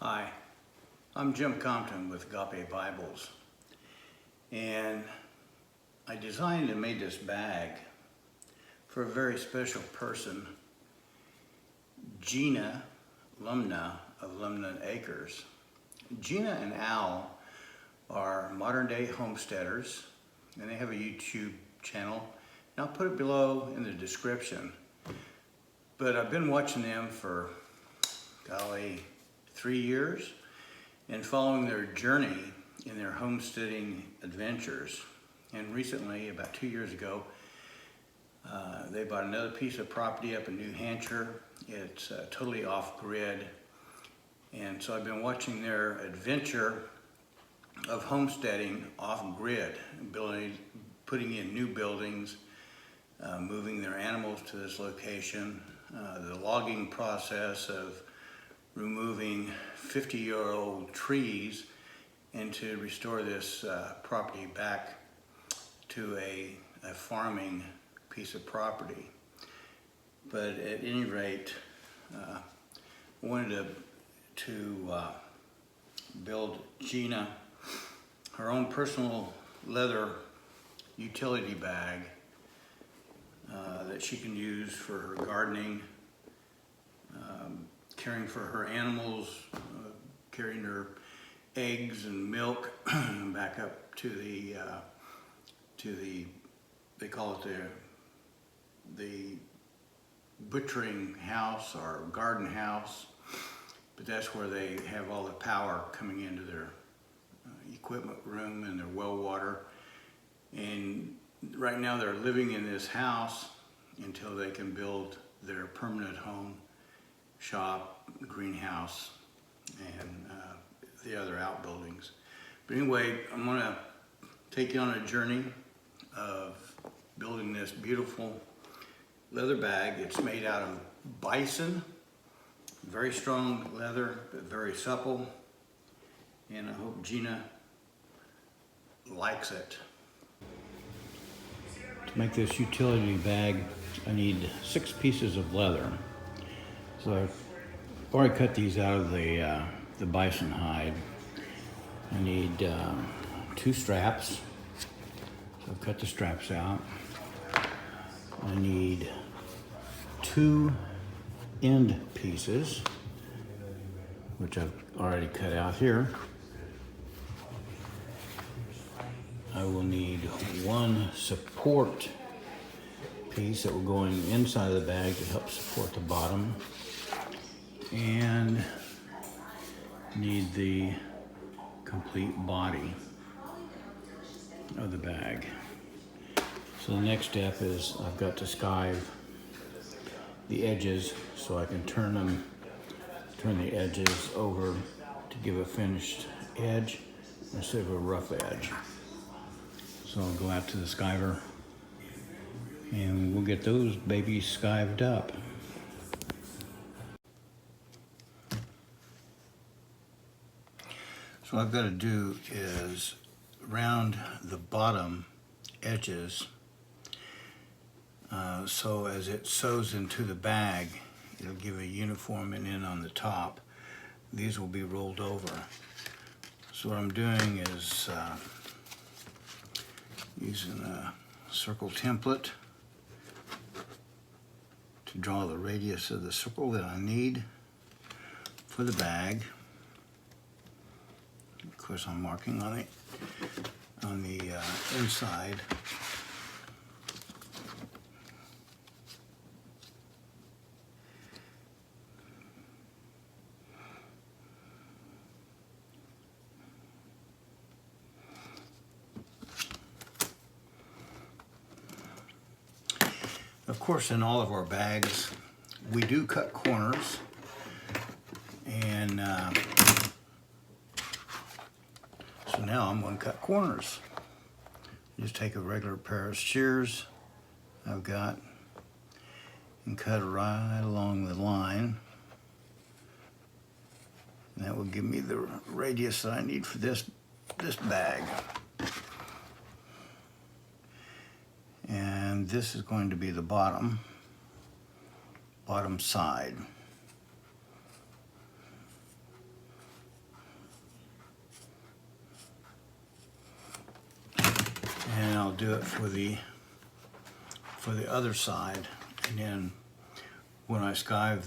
Hi, I'm Jim Compton with Agape Bibles, and I designed and made this bag for a very special person, Gina Lumna of Lumna Acres. Gina and Al are modern-day homesteaders, and they have a YouTube channel, and I'll put it below in the description. But I've been watching them for, golly, 3 years and following their journey in their homesteading adventures. And recently, about 2 years ago, they bought another piece of property up in New Hampshire. It's totally off-grid. And so I've been watching their adventure of homesteading off-grid, putting in new buildings, moving their animals to this location, the logging process of removing 50-year-old trees and to restore this property back to a farming piece of property. But at any rate, I wanted to build Gina her own personal leather utility bag that she can use for her gardening, caring for her animals, carrying her eggs and milk back up to the they call it the butchering house or garden house, but that's where they have all the power coming into their equipment room and their well water. And right now they're living in this house until they can build their permanent home, shop, greenhouse, and the other outbuildings. But anyway, I'm gonna take you on a journey of building this beautiful leather bag. It's made out of bison, very strong leather, but very supple. And I hope Gina likes it. To make this utility bag, I need 6 pieces of leather. So I've already cut these out of the bison hide. I need 2 straps. So I've cut the straps out. I need 2 end pieces, which I've already cut out here. I will need 1 support piece that will go in inside of the bag to help support the bottom, and need the complete body of the bag. So the next step is I've got to skive the edges so I can turn the edges over to give a finished edge instead of a rough edge. So I'll go out to the skiver and we'll get those babies skived up. So what I've got to do is round the bottom edges so as it sews into the bag, it'll give a uniform in on the top. These will be rolled over. So what I'm doing is using a circle template to draw the radius of the circle that I need for the bag. Of course, I'm marking on it on the inside. Of course, in all of our bags, we do cut corners, and so now I'm going to cut corners. Just take a regular pair of shears I've got and cut right along the line. And that will give me the radius that I need for this bag. And this is going to be the bottom side. for the other side, and then when I skive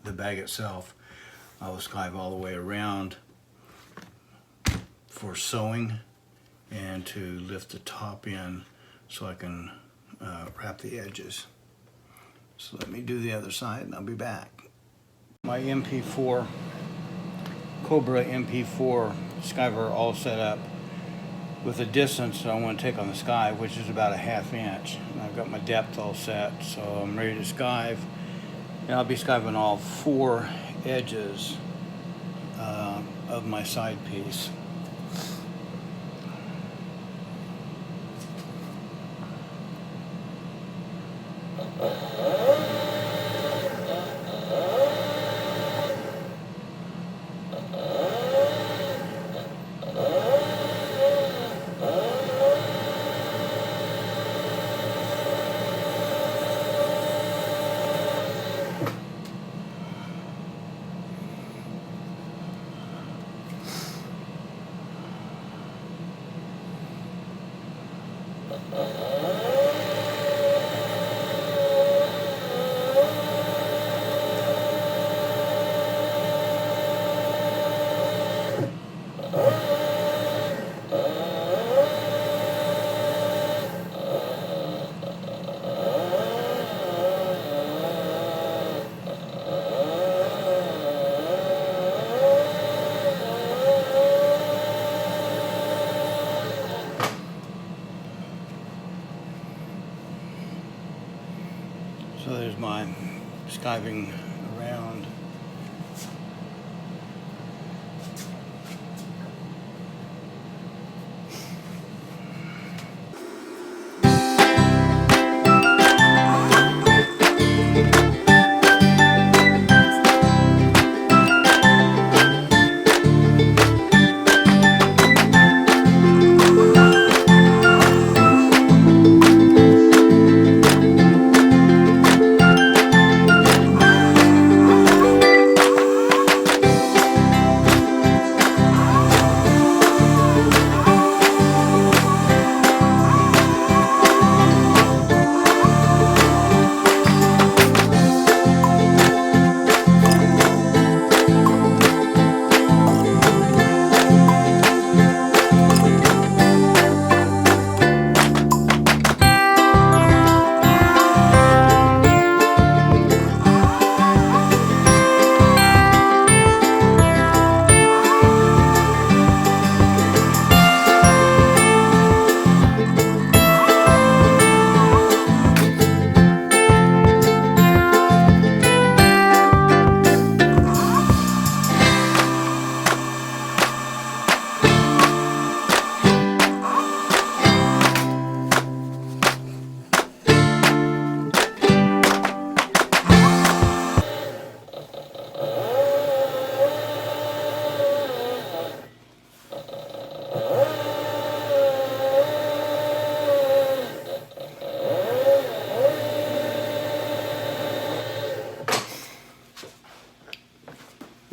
the bag itself, I will skive all the way around for sewing and to lift the top in so I can wrap the edges. So let me do the other side and I'll be back. My MP4, Cobra MP4 skiver all set up with the distance that I want to take on the skive, which is about a 1/2 inch. And I've got my depth all set, so I'm ready to skive. And I'll be skiving all 4 edges of my side piece. So there's my skiving around.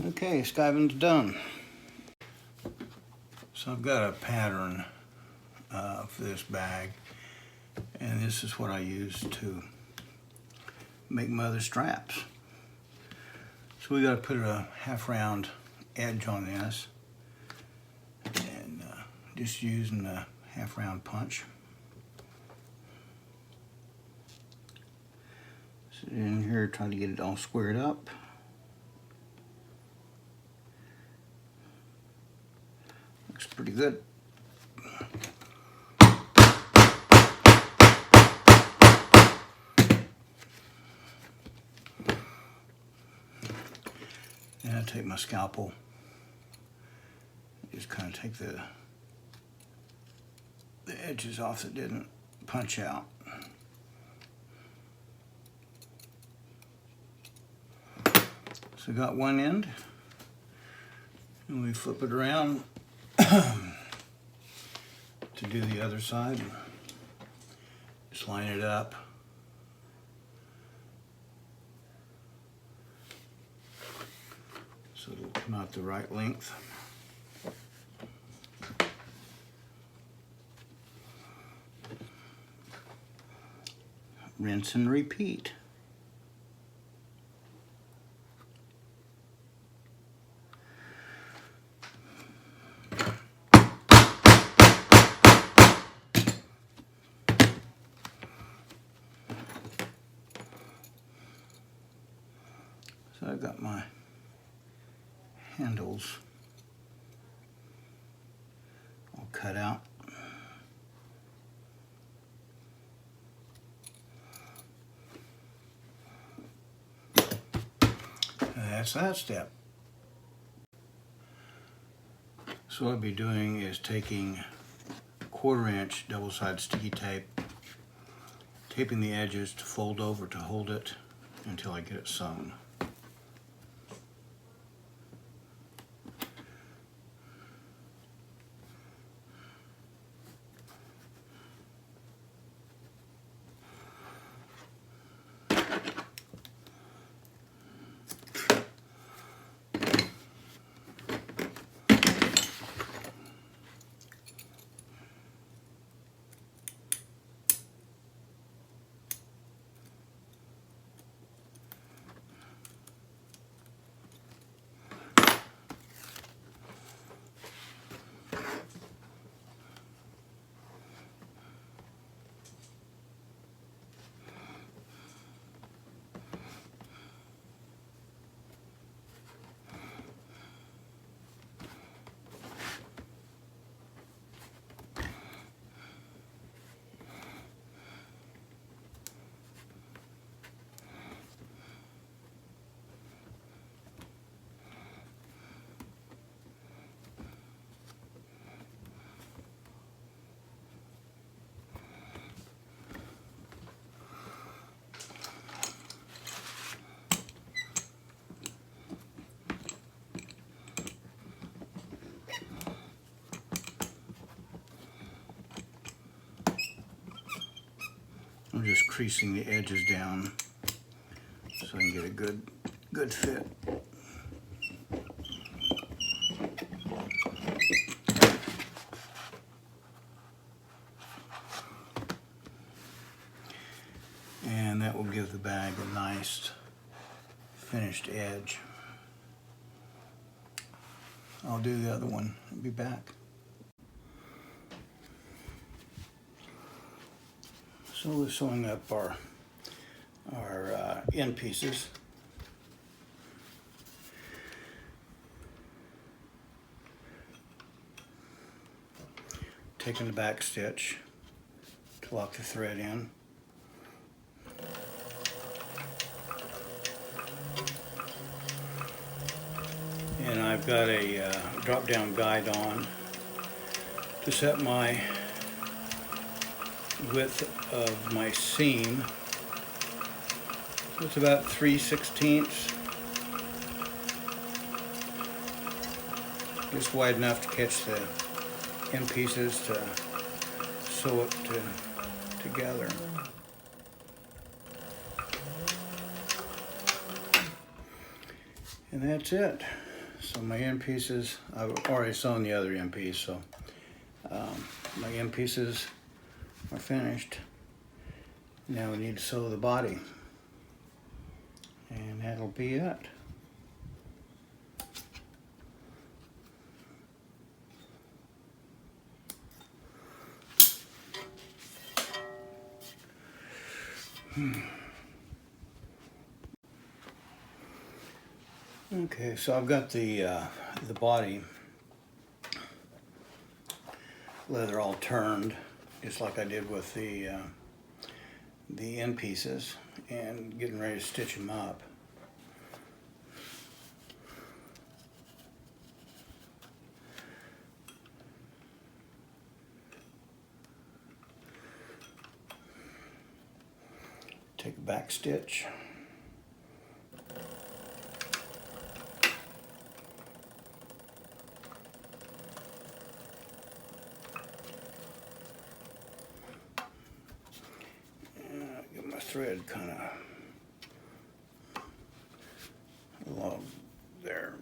Okay, skiving's done. So I've got a pattern for this bag, and this is what I use to make my other straps. So we got to put a 1/2 round edge on this, and just using a 1/2 round punch. So in here, try to get it all squared up. Looks pretty good. And I take my scalpel, just kind of take the edges off that didn't punch out. So I got one end, and we flip it around to do the other side. Just line it up. So it'll come out the right length. rinse and repeat. So I've got my handles all cut out. That's that step. So what I'll be doing is taking 1/4 inch double-sided sticky tape, taping the edges to fold over to hold it until I get it sewn. I'm just creasing the edges down so I can get a good fit. And that will give the bag a nice finished edge. I'll do the other one and be back. So we're sewing up our end pieces. Taking the back stitch to lock the thread in. And I've got a drop-down guide on to set my width of my seam. So it's about 3/16, just wide enough to catch the end pieces to sew it together. And that's it. So my end pieces, I've already sewn the other end piece, so my end pieces are finished. Now we need to sew the body, and that'll be it. Okay, so I've got the body leather all turned, just like I did with the end pieces, and getting ready to stitch them up. Take a back stitch. Get my thread kind of along there.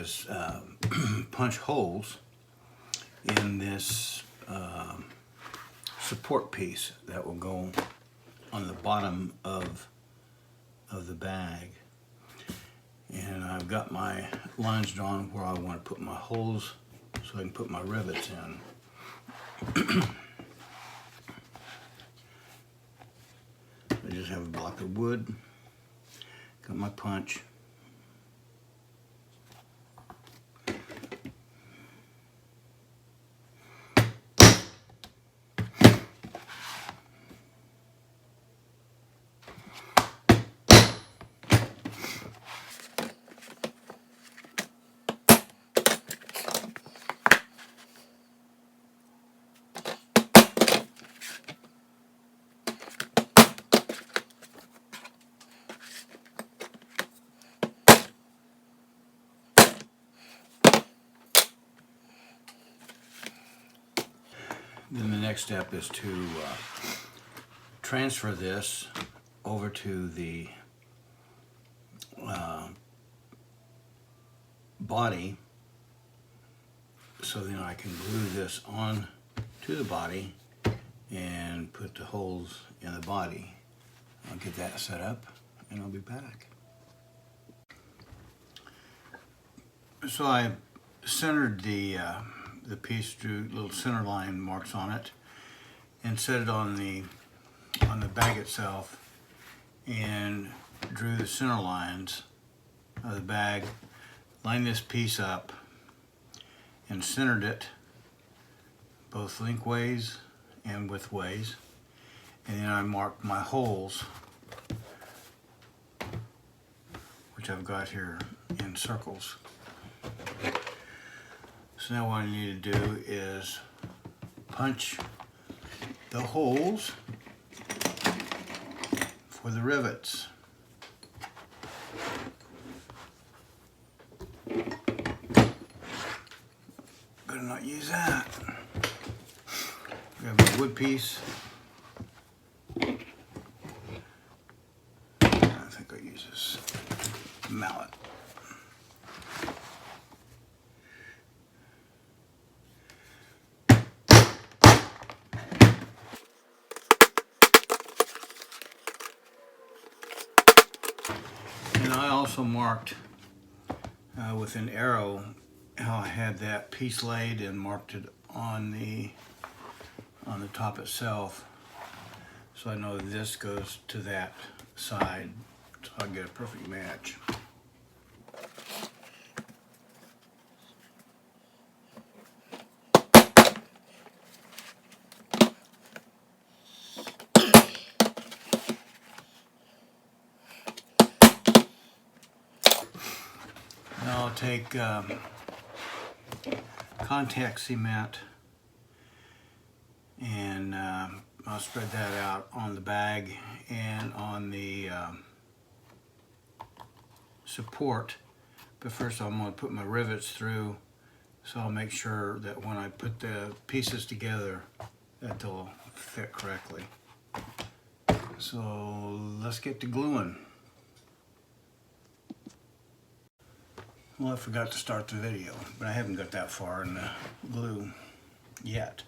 is punch holes in this support piece that will go on the bottom of the bag. And I've got my lines drawn where I want to put my holes so I can put my rivets in. I just have a block of wood, got my punch. Then the next step is to transfer this over to the body, so then I can glue this on to the body and put the holes in the body. I'll get that set up and I'll be back. So I centered the piece, drew little center line marks on it, and set it on the bag itself, and drew the center lines of the bag, lined this piece up, and centered it both lengthways and widthways, and then I marked my holes, which I've got here in circles. So now what I need to do is punch the holes for the rivets. Better not use that. Grab a wood piece. I think I'll use this mallet. And I also marked with an arrow how I had that piece laid, and marked it on the top itself, so I know this goes to that side, so I get a perfect match. Now I'll take contact cement and I'll spread that out on the bag and on the support. But first I'm going to put my rivets through, so I'll make sure that when I put the pieces together that they'll fit correctly. So let's get to gluing. Well, I forgot to start the video, but I haven't got that far in the glue yet.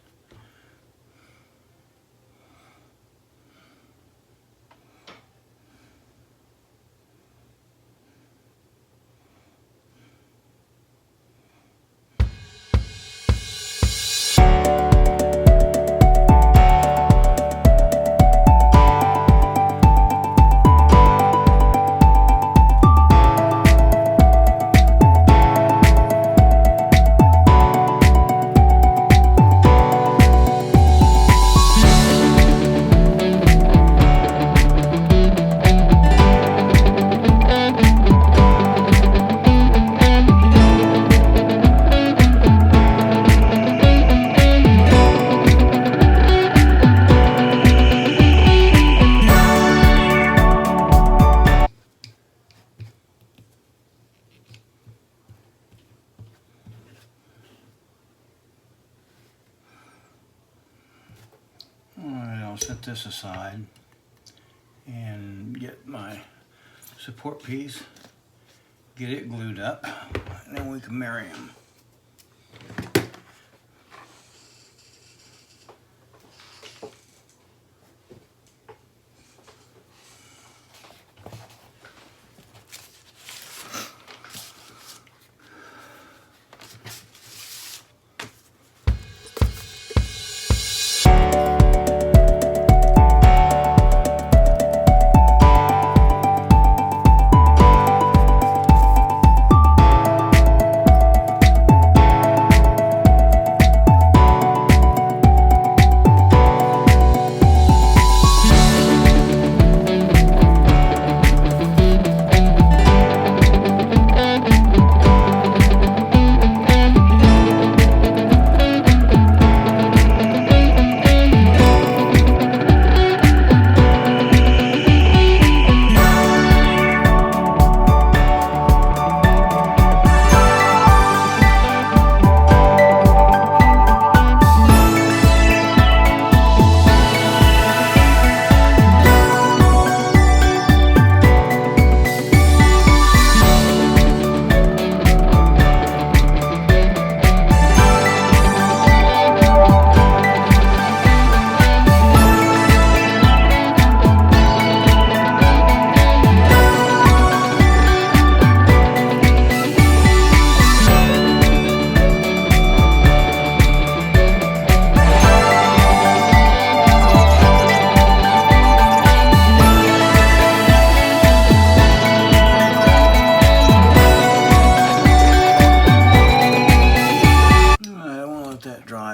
Alright, I'll set this aside and get my support piece, get it glued up, and then we can marry them.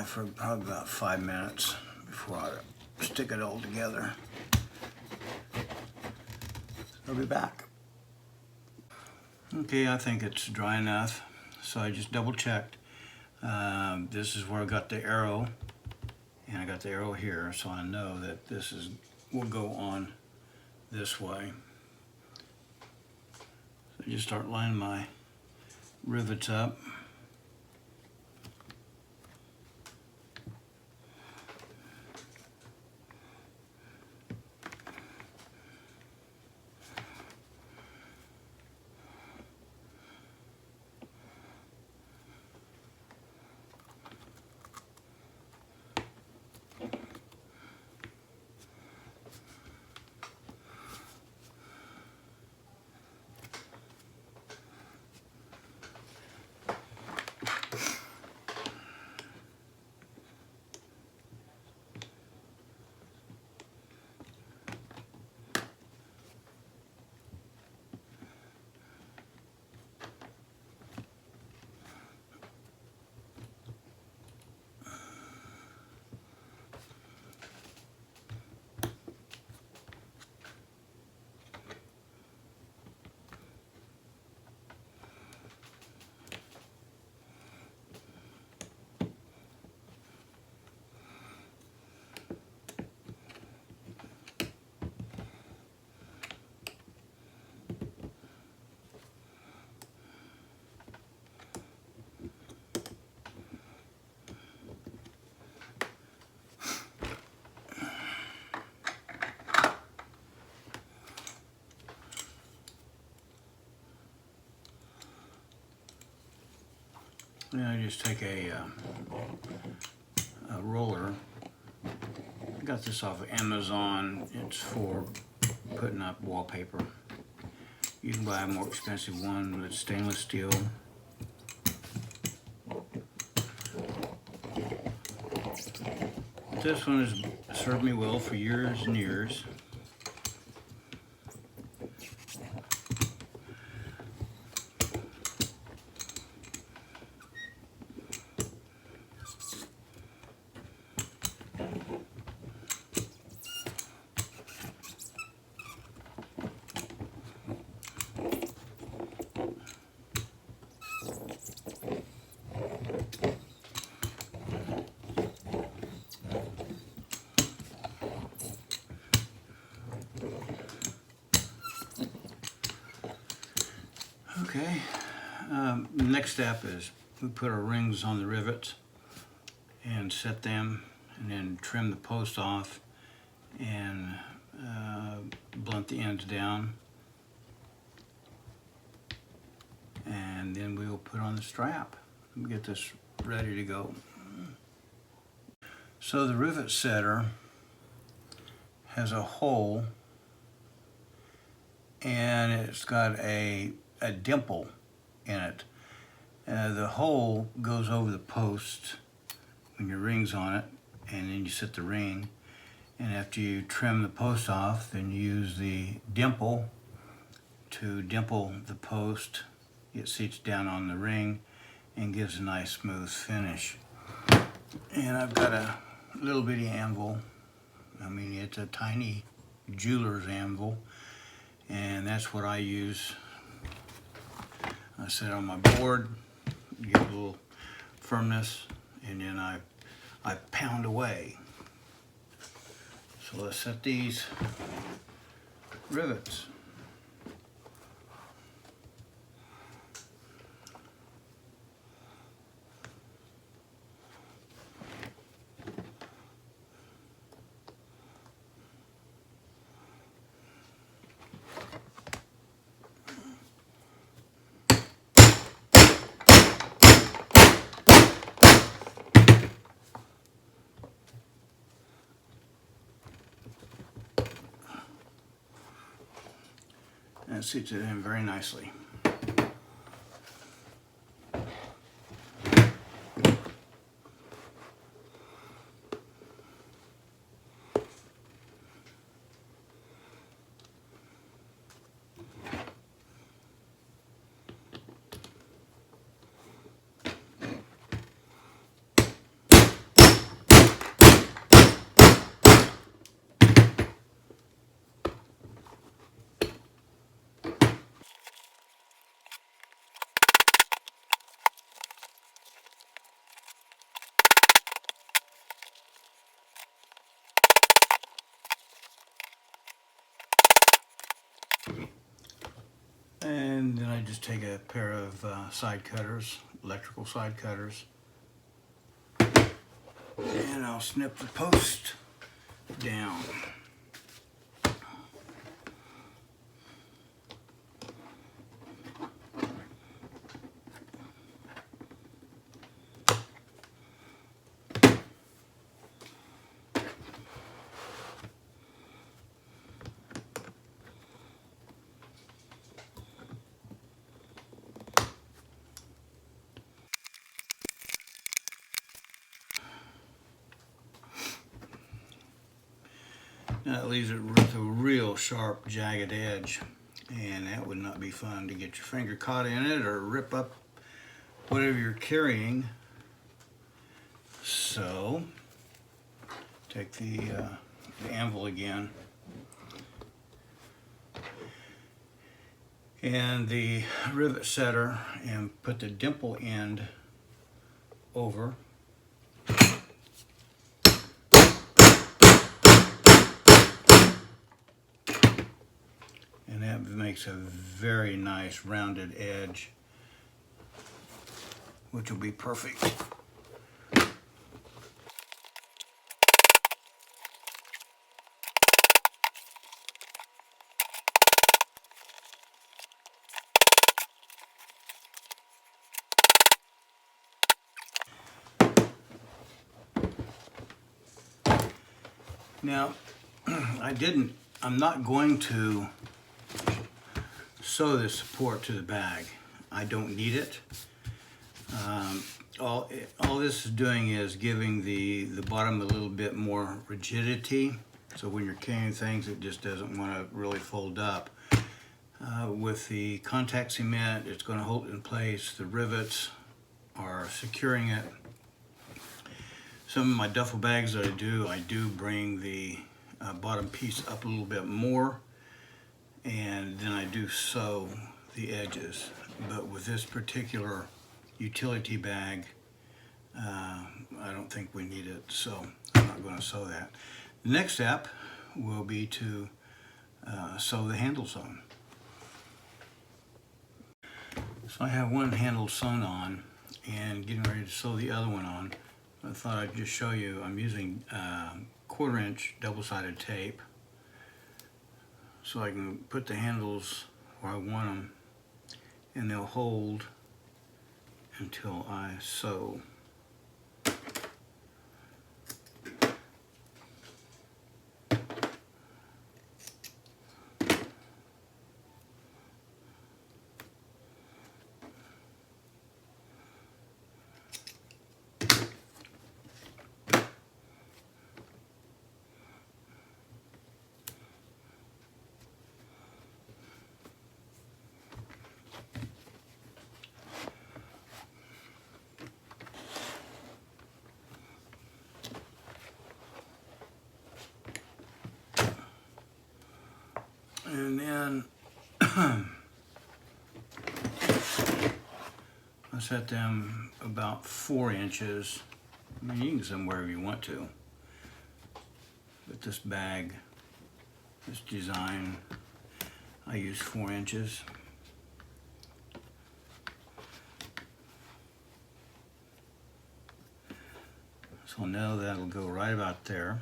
For probably about 5 minutes before I stick it all together. I'll be back. Okay, I think it's dry enough, so I just double checked. This is where I got the arrow, and I got the arrow here, so I know that this will go on this way. So I just start lining my rivets up. Then I just take a roller. I got this off of Amazon. It's for putting up wallpaper. You can buy a more expensive one, but it's stainless steel. This one has served me well for years and years. Okay, the next step is we put our rings on the rivets and set them, and then trim the post off and blunt the ends down. and then we will put on the strap. Let me get this ready to go. So the rivet setter has a hole, and it's got a dimple in it. The hole goes over the post when your ring's on it, and then you set the ring. And after you trim the post off, then you use the dimple to dimple the post. It seats down on the ring and gives a nice smooth finish. And I've got a little bitty anvil. I mean, it's a tiny jeweler's anvil, and that's what I use. I set it on my board, get a little firmness, and then I pound away. So let's set these rivets. And it seats it in very nicely. And then I just take a pair of side cutters, electrical side cutters, and I'll snip the post down. Now it leaves it with a real sharp, jagged edge, and that would not be fun to get your finger caught in it or rip up whatever you're carrying. So, take the anvil again, and the rivet setter, and put the dimple end over. And that makes a very nice rounded edge, which will be perfect. Now, I'm not going to sew this support to the bag. I don't need it. All this is doing is giving the bottom a little bit more rigidity, so when you're carrying things it just doesn't want to really fold up. With the contact cement, it's going to hold it in place. The rivets are securing it. Some of my duffel bags that I do bring the bottom piece up a little bit more, and then I do sew the edges. But with this particular utility bag, I don't think we need it, so I'm not going to sew that. The next step will be to sew the handles on. So I have one handle sewn on and getting ready to sew the other one on. I thought I'd just show you. I'm using 1/4 inch double-sided tape so I can put the handles where I want them, and they'll hold until I sew. And then I set them about 4 inches. I mean, you can set them wherever you want to. But this bag, this design, I use 4 inches. So I'll know that'll go right about there.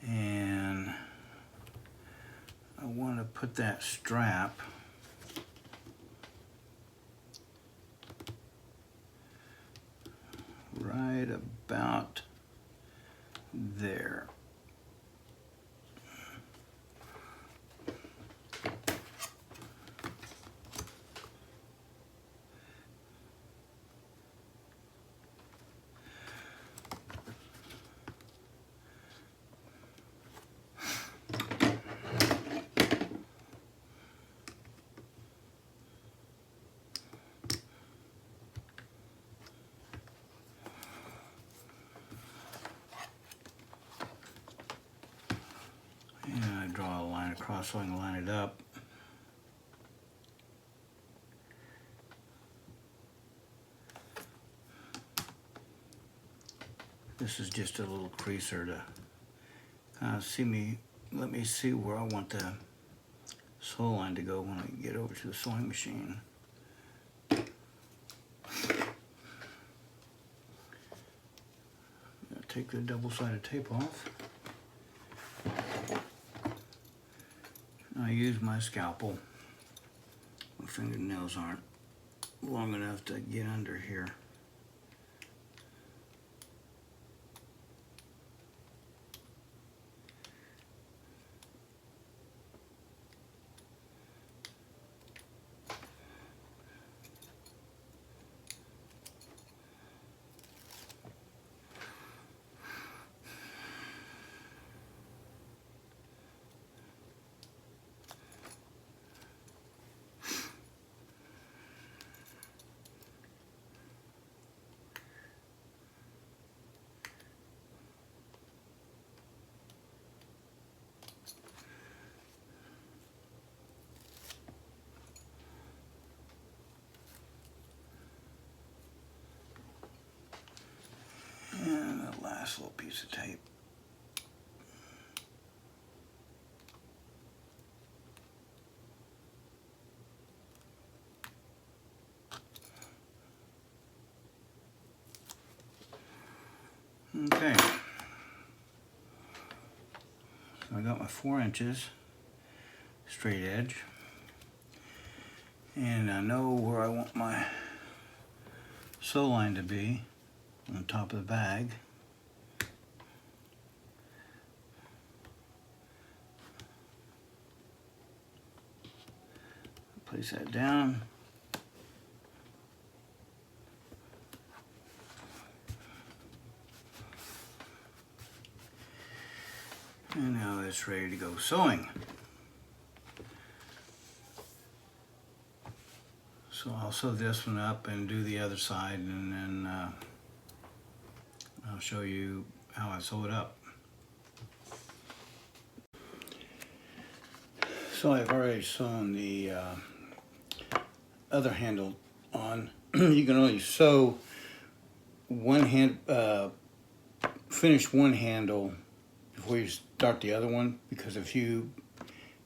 And I want to put that strap right about there. And I draw a line across so I can line it up. This is just a little creaser to let me see where I want the sew line to go when I get over to the sewing machine. Take the double-sided tape off. I use my scalpel. My fingernails aren't long enough to get under here. And the last little piece of tape. Okay. So I got my 4 inches straight edge. And I know where I want my sew line to be on top of the bag. Place that down. And now it's ready to go sewing. So I'll sew this one up and do the other side, and then I'll show you how I sew it up. So I've already sewn the other handle on. You can only sew one hand, finish one handle before you start the other one, because if you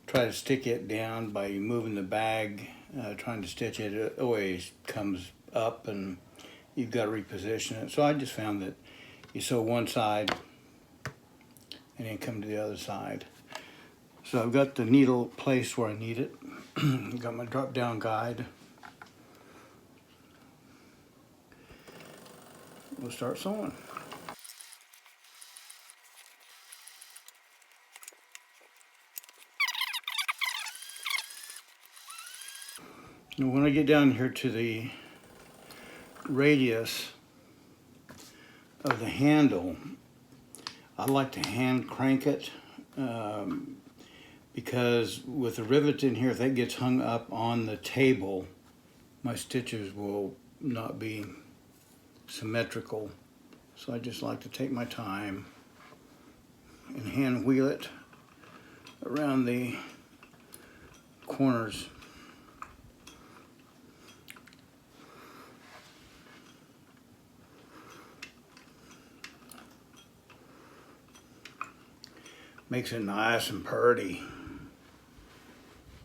try to stick it down by moving the bag, trying to stitch it, it always comes up and you've got to reposition it. So I just found that you sew one side and then come to the other side. So I've got the needle placed where I need it. Got my drop down guide. We'll start sewing. Now when I get down here to the radius of the handle, I like to hand crank it because with the rivets in here, if that gets hung up on the table, my stitches will not be symmetrical. So I just like to take my time and hand wheel it around the corners. Makes it nice and purty.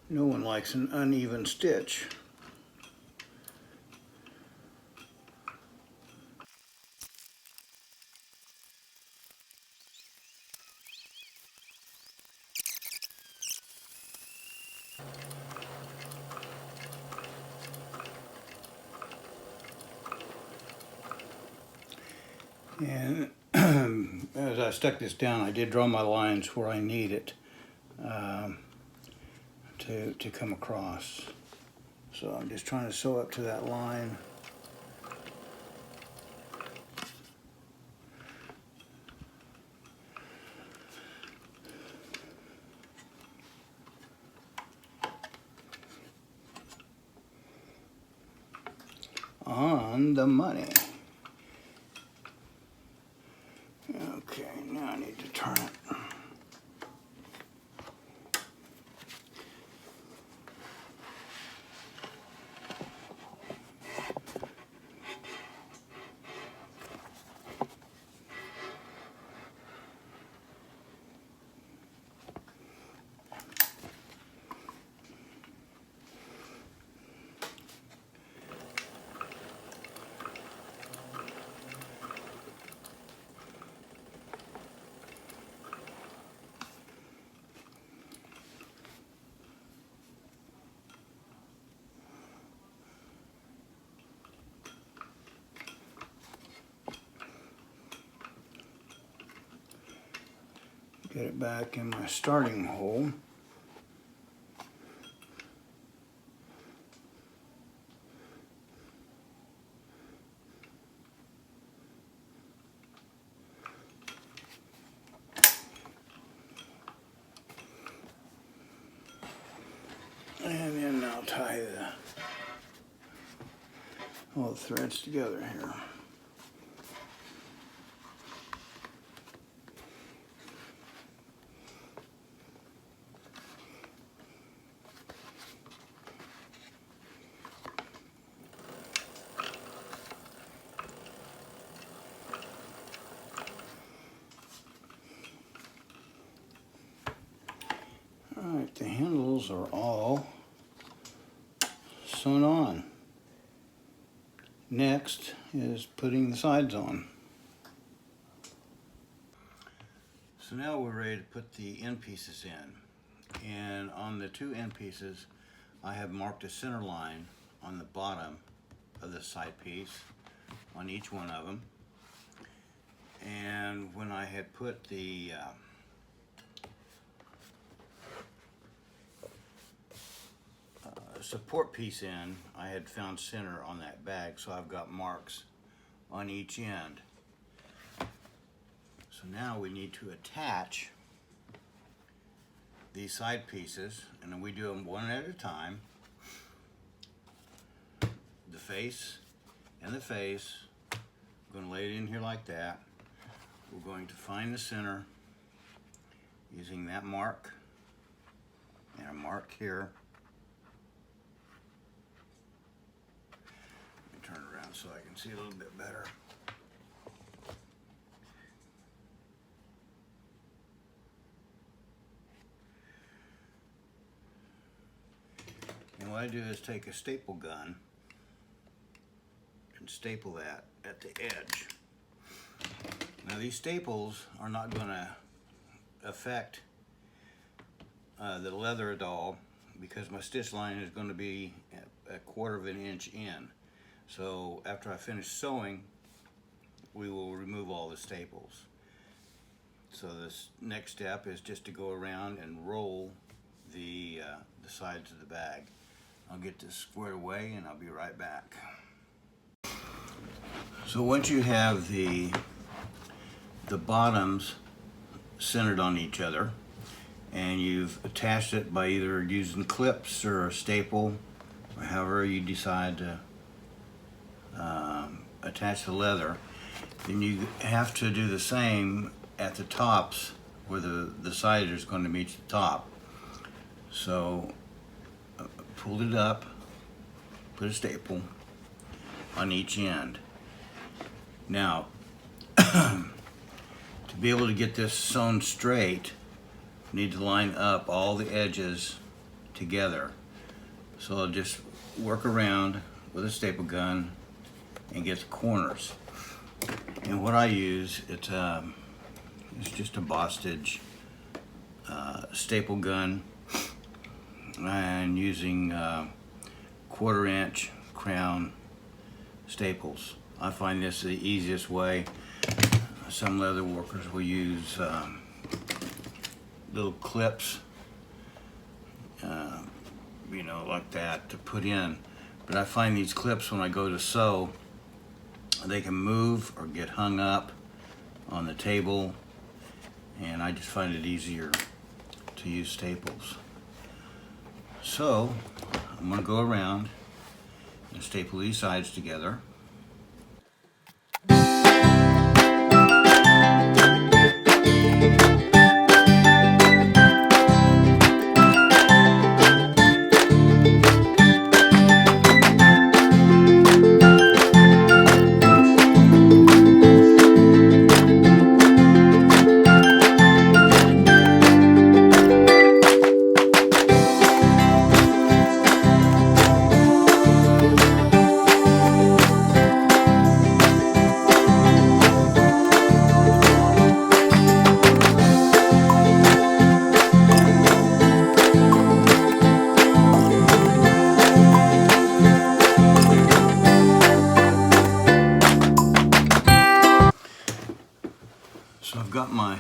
No one likes an uneven stitch. And as I stuck this down, I did draw my lines where I need it to come across. So I'm just trying to sew up to that line. On the money. Okay, now I need to turn it. Get it back in my starting hole. And then I'll tie all the threads together here. Alright, the handles are all sewn on. Next is putting the sides on. So now we're ready to put the end pieces in. And on the two end pieces, I have marked a center line on the bottom of the side piece on each one of them. And when I had put the support piece in, I had found center on that bag, so I've got marks on each end. So now we need to attach these side pieces, and then we do them one at a time. The face and the face, I'm going to lay it in here like that. We're going to find the center using that mark and a mark here. Turn it around so I can see a little bit better. And what I do is take a staple gun and staple that at the edge. Now these staples are not going to affect the leather at all. because my stitch line is going to be a 1/4 of an inch in. So after I finish sewing, we will remove all the staples. So this next step is just to go around and roll the sides of the bag. I'll get this squared away and I'll be right back. So once you have the bottoms centered on each other, and you've attached it by either using clips or a staple, or however you decide to attach the leather, then you have to do the same at the tops where the side is going to meet the top. So pull it up, put a staple on each end. Now, to be able to get this sewn straight, you need to line up all the edges together. So I'll just work around with a staple gun and get the corners. And what I use, it's just a Bostage staple gun, and using 1/4 inch crown staples. I find this the easiest way. Some leather workers will use little clips, you know, like that to put in. But I find these clips, when I go to sew, they can move or get hung up on the table, and I just find it easier to use staples. So I'm going to go around and staple these sides together. So I've got my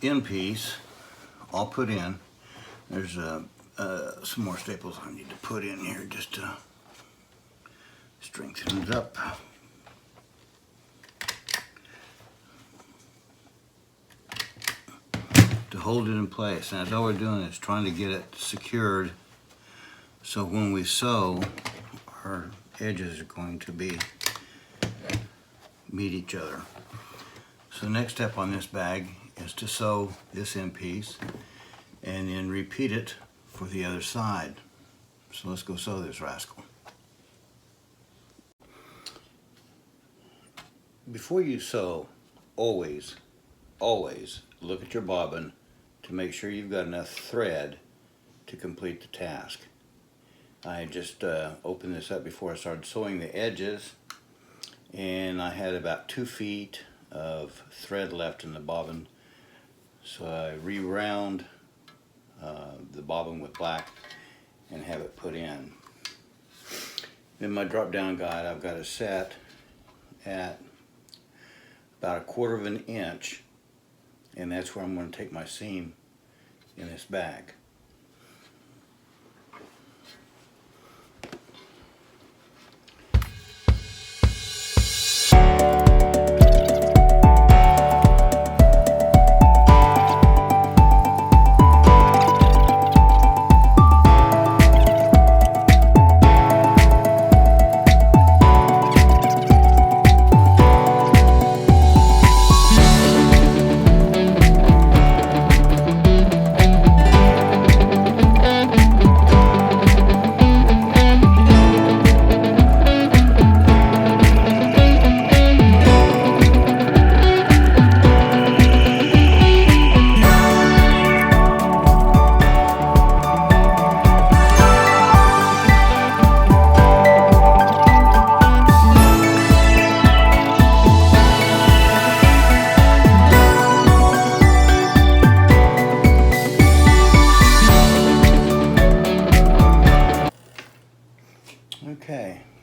end piece all put in. There's some more staples I need to put in here just to strengthen it up. To hold it in place. And that's all we're doing, is trying to get it secured, so when we sew, our edges are going to meet each other. So the next step on this bag is to sew this end piece and then repeat it for the other side. So let's go sew this rascal. Before you sew, always look at your bobbin to make sure you've got enough thread to complete the task. I just opened this up before I started sewing the edges, and I had about 2 feet of thread left in the bobbin, so I re-round the bobbin with black and have it put in. In my drop down guide, I've got it set at about 1/4 of an inch, and that's where I'm going to take my seam in this bag.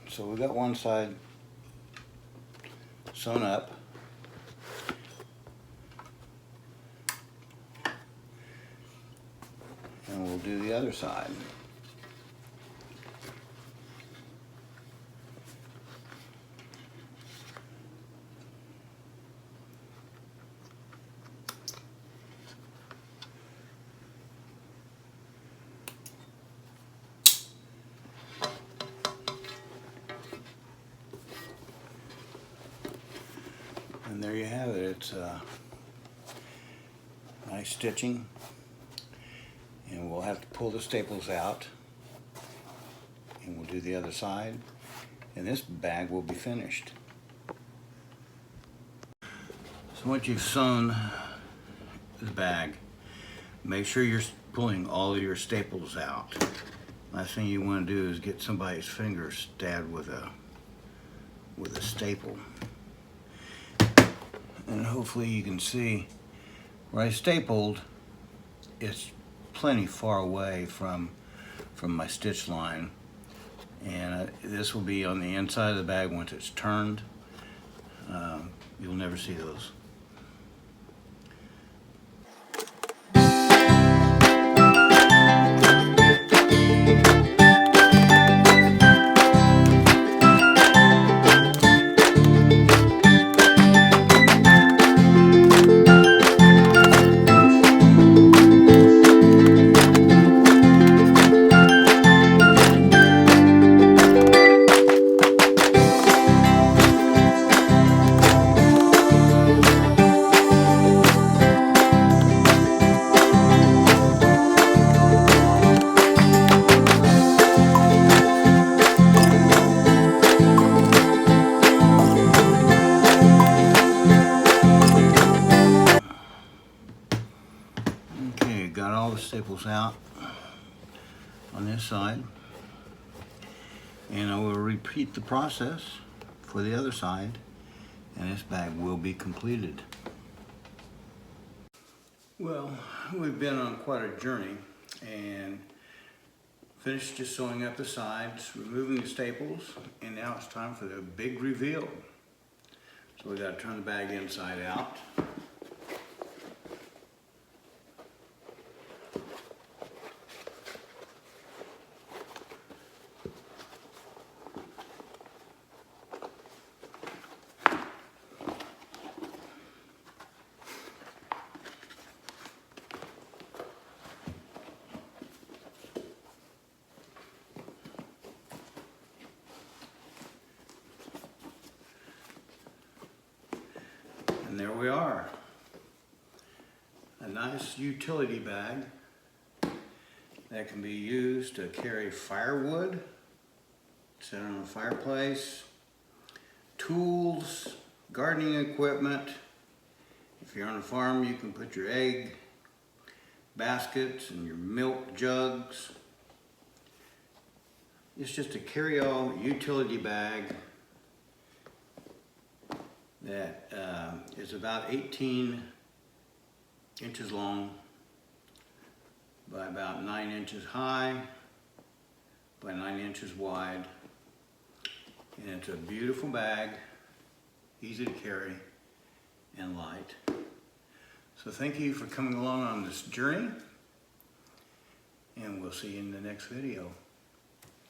So we got one side sewn up. And we'll do the other side. And there you have it. It's nice stitching. And we'll have to pull the staples out. And we'll do the other side. And this bag will be finished. So once you've sewn the bag, make sure you're pulling all of your staples out. Last thing you want to do is get somebody's finger stabbed with a staple. And hopefully you can see where I stapled, it's plenty far away from my stitch line. And this will be on the inside of the bag once it's turned. You'll never see those. Okay, got all the staples out on this side, and I will repeat the process for the other side, and this bag will be completed. Well, we've been on quite a journey and finished just sewing up the sides, removing the staples, and now it's time for the big reveal. So we got to turn the bag inside out. And there we are. A nice utility bag that can be used to carry firewood, set on a fireplace, tools, gardening equipment. If you're on a farm, you can put your egg baskets and your milk jugs. It's just a carry-all utility bag that is about 18 inches long by about 9 inches high by 9 inches wide. And it's a beautiful bag, easy to carry and light. So thank you for coming along on this journey, and we'll see you in the next video.